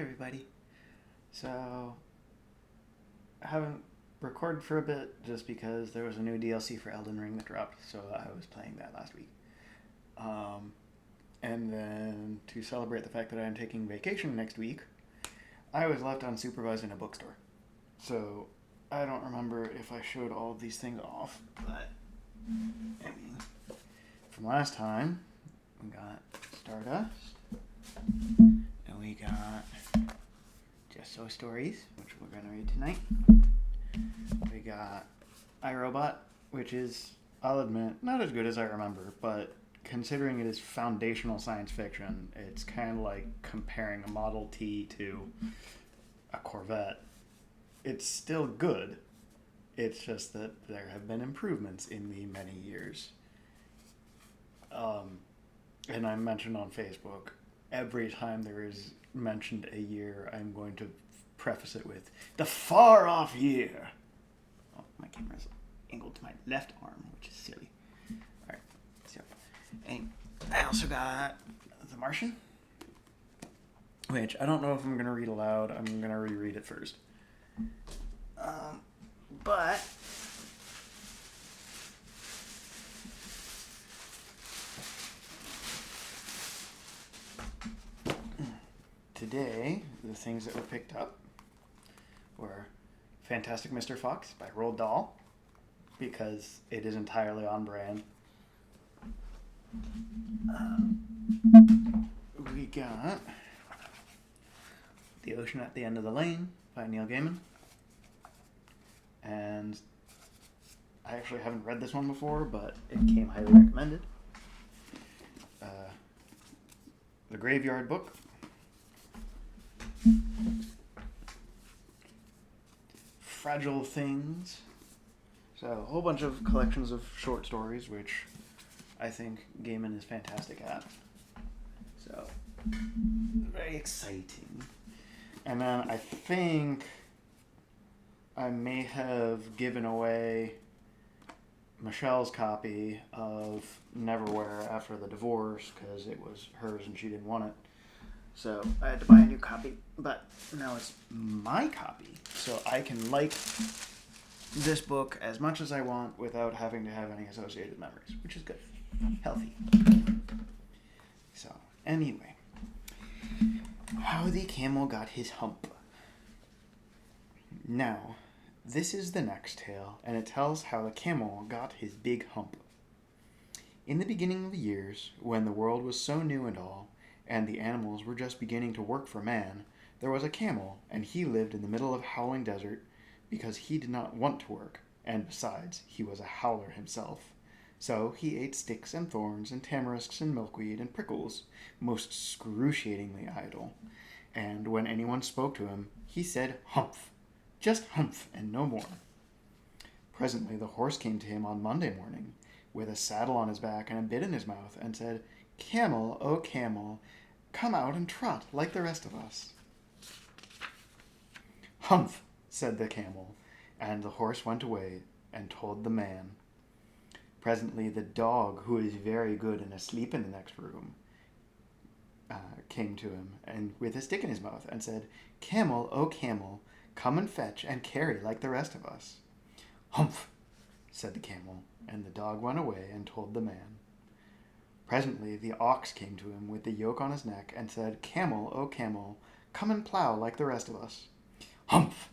everybody. So, I haven't recorded for a bit just because there was a new DLC for Elden Ring that dropped, so I was playing that last week. Um, and then to celebrate the fact that I'm taking vacation next week, I was left unsupervised in a bookstore. So, I don't remember if I showed all of these things off, but I mean, from last time, we got Stardust, and we got Just So Stories, which we're going to read tonight. We got iRobot, which is, I'll admit, not as good as I remember, but considering it is foundational science fiction, it's kind of like comparing a Model T to a Corvette. It's still good. It's just that there have been improvements in the many years. And I mentioned on Facebook, every time there is mentioned a year, I'm going to preface it with the far off year. Oh, my camera's angled to my left arm, which is silly. Alright, so, and I also got The Martian, which I don't know if I'm going to read aloud. I'm going to reread it first. But today, the things that were picked up were Fantastic Mr. Fox by Roald Dahl, because it is entirely on brand. We got The Ocean at the End of the Lane by Neil Gaiman. And I actually haven't read this one before, but it came highly recommended. The Graveyard Book. Fragile Things. So a whole bunch of collections of short stories, which I think Gaiman is fantastic at. So, very exciting. And then I think I may have given away Michelle's copy of Neverwhere after the divorce because it was hers and she didn't want it. So I had to buy a new copy, but now it's my copy, so I can like this book as much as I want without having to have any associated memories, which is good. Healthy. So, anyway. How the Camel Got His Hump. Now, this is the next tale, and it tells how the camel got his big hump. In the beginning of the years, when the world was so new and all, and the animals were just beginning to work for man, there was a camel, and he lived in the middle of a howling desert because he did not want to work, and besides, he was a howler himself. So he ate sticks and thorns and tamarisks and milkweed and prickles, most excruciatingly idle. And when anyone spoke to him, he said, "Humph," just humph and no more. Presently the horse came to him on Monday morning, with a saddle on his back and a bit in his mouth, and said, "Camel, O camel, come out and trot like the rest of us." "Humph," said the camel, and the horse went away and told the man. Presently the dog, who is very good and asleep in the next room, came to him, and with a stick in his mouth, and said, "Camel, O camel, come and fetch and carry like the rest of us." "Humph," said the camel, and the dog went away and told the man. Presently the ox came to him with the yoke on his neck, and said, "Camel, O camel, come and plough like the rest of us." "Humph,"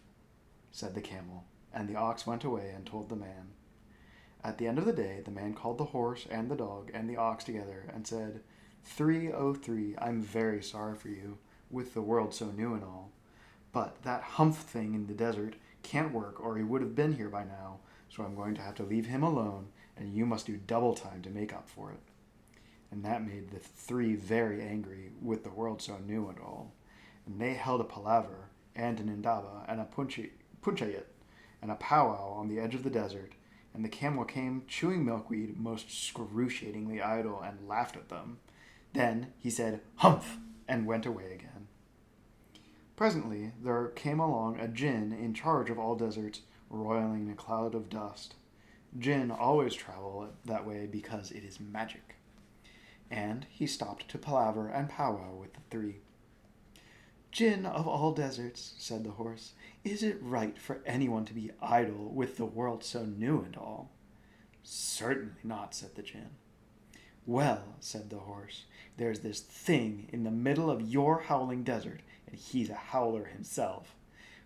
said the camel, and the ox went away and told the man. At the end of the day, the man called the horse and the dog and the ox together, and said, 303, I'm very sorry for you, with the world so new and all. But that humph thing in the desert can't work, or he would have been here by now, so I'm going to have to leave him alone, and you must do double time to make up for it. And that made the three very angry, with the world so new and all. And they held a palaver, and an indaba, and a punchayat, and a powwow on the edge of the desert, and the camel came chewing milkweed most excruciatingly idle, and laughed at them. Then he said, "Humph," and went away again. Presently there came along a djinn in charge of all deserts, roiling in a cloud of dust. Jinn always travel that way because it is magic. And he stopped to palaver and powwow with the three. Djinn of all deserts, said the horse, is it right for anyone to be idle with the world so new and all? Certainly not, said the Djinn. Well, said the horse, there's this thing in the middle of your howling desert, and he's a howler himself,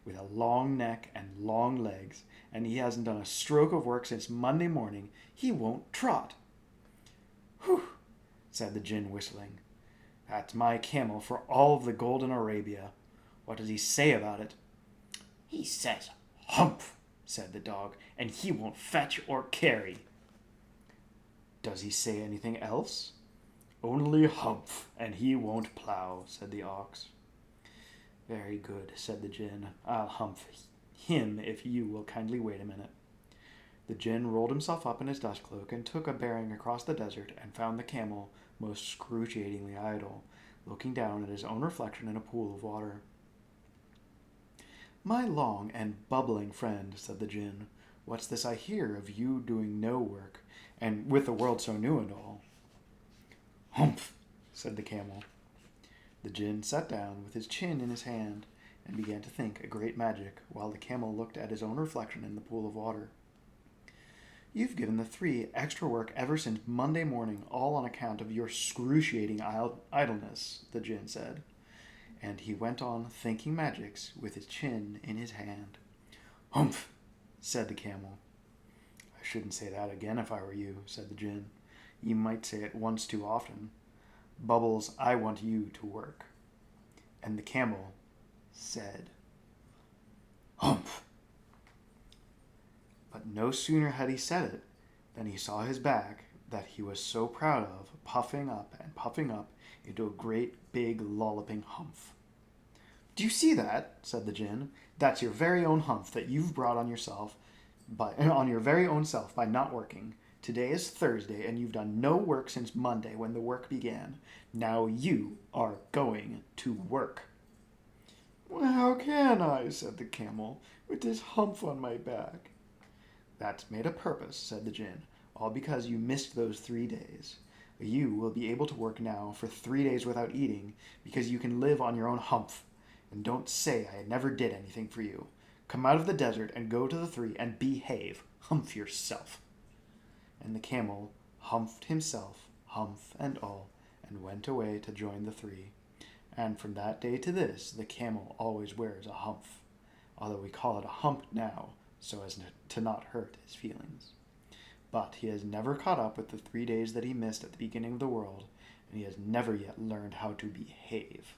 with a long neck and long legs, and he hasn't done a stroke of work since Monday morning. He won't trot. Whew, said the Djinn, whistling. That's my camel for all of the gold in Arabia. What does he say about it? He says, humph, said the dog, and he won't fetch or carry. Does he say anything else? Only humph, and he won't plough, said the ox. Very good, said the Djinn. I'll humph him if you will kindly wait a minute. The Djinn rolled himself up in his dust cloak and took a bearing across the desert and found the camel most excruciatingly idle, looking down at his own reflection in a pool of water. My long and bubbling friend, said the Djinn, what's this I hear of you doing no work, and with the world so new and all? Humph, said the camel. The Djinn sat down with his chin in his hand and began to think a great magic while the camel looked at his own reflection in the pool of water. You've given the three extra work ever since Monday morning, all on account of your excruciating idleness, the Djinn said, and he went on thinking magics with his chin in his hand. Humph, said the camel. I shouldn't say that again if I were you, said the Djinn. You might say it once too often. Bubbles, I want you to work. And the camel said, Humph. But no sooner had he said it than he saw his back that he was so proud of, puffing up into a great big lolloping humph. Do you see that? Said the Djinn. That's your very own humph that you've brought on your very own self by not working. Today is Thursday, and you've done no work since Monday when the work began. Now you are going to work. Well, how can I, said the camel, with this humph on my back? That's made a purpose, said the Djinn, all because you missed those 3 days. You will be able to work now for 3 days without eating, because you can live on your own humph. And don't say I never did anything for you. Come out of the desert and go to the three and behave. Humph yourself. And the camel humphed himself, humph and all, and went away to join the three. And from that day to this, the camel always wears a humph, although we call it a hump now, so as to not hurt his feelings. But he has never caught up with the 3 days that he missed at the beginning of the world, and he has never yet learned how to behave.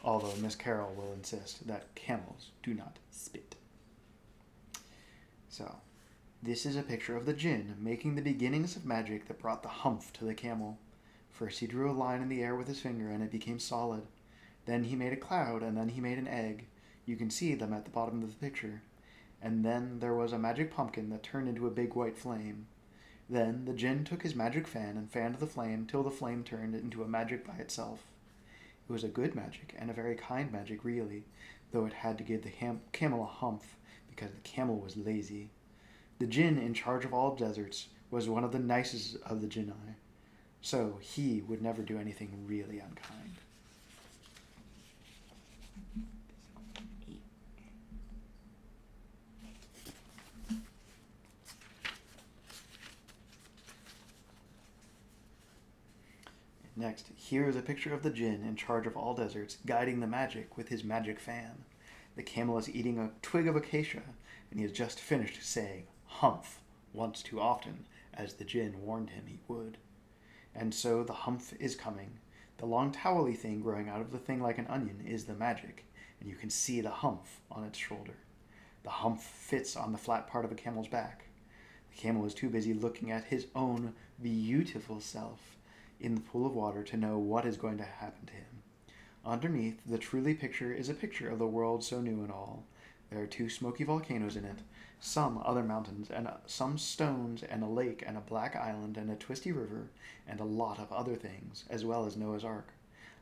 Although Miss Carroll will insist that camels do not spit. So, this is a picture of the Djinn making the beginnings of magic that brought the humph to the camel. First he drew a line in the air with his finger and it became solid. Then he made a cloud and then he made an egg. You can see them at the bottom of the picture. And then there was a magic pumpkin that turned into a big white flame. Then the Djinn took his magic fan and fanned the flame till the flame turned into a magic by itself. It was a good magic and a very kind magic really, though it had to give the camel a humph because the camel was lazy. The Djinn in charge of all deserts was one of the nicest of the Jinnai, so he would never do anything really unkind. Next, here is a picture of the Djinn in charge of all deserts, guiding the magic with his magic fan. The camel is eating a twig of acacia, and he has just finished saying humph once too often, as the Djinn warned him he would. And so the humph is coming. The long towely thing growing out of the thing like an onion is the magic, and you can see the humph on its shoulder. The humph fits on the flat part of a camel's back. The camel is too busy looking at his own beautiful self in the pool of water to know what is going to happen to him. Underneath, the truly picture is a picture of the world so new and all. There are 2 smoky volcanoes in it, some other mountains, and some stones, and a lake, and a black island, and a twisty river, and a lot of other things, as well as Noah's Ark.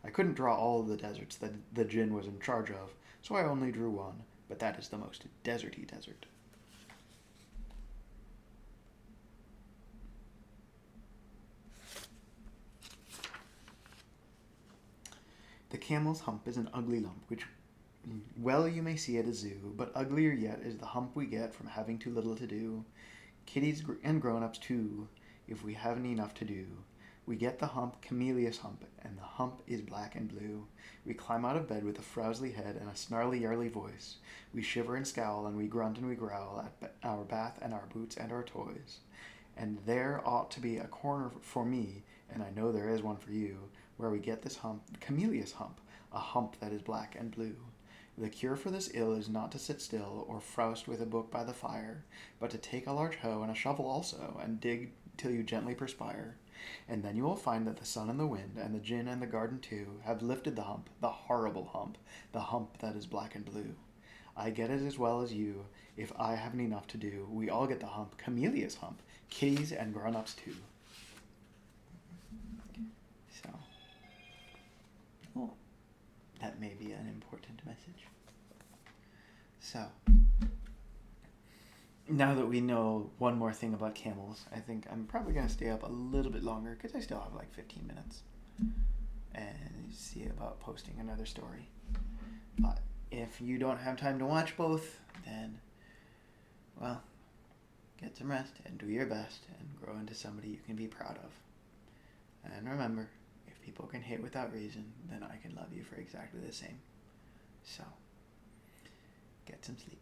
I couldn't draw all of the deserts that the Djinn was in charge of, so I only drew one, but that is the most deserty desert. The camel's hump is an ugly lump, which well you may see at a zoo, but uglier yet is the hump we get from having too little to do. Kiddies and grown-ups too, if we haven't enough to do. We get the hump, Camellia's hump, and the hump is black and blue. We climb out of bed with a frowsly head and a snarly, yarly voice. We shiver and scowl, and we grunt and we growl at our bath and our boots and our toys. And there ought to be a corner for me, and I know there is one for you, where we get this hump, Camellia's hump, a hump that is black and blue. The cure for this ill is not to sit still or frowst with a book by the fire, but to take a large hoe and a shovel also, and dig till you gently perspire. And then you will find that the sun and the wind, and the gin and the garden too, have lifted the hump, the horrible hump, the hump that is black and blue. I get it as well as you. If I haven't enough to do, we all get the hump, Camellia's hump, kiddies and grown-ups too. So, well, that may be an important message. So, now that we know one more thing about camels, I think I'm probably going to stay up a little bit longer because I still have like 15 minutes and see about posting another story. But if you don't have time to watch both, then, well, get some rest and do your best and grow into somebody you can be proud of. And remember, if people can hate without reason, then I can love you for exactly the same. So, get some sleep.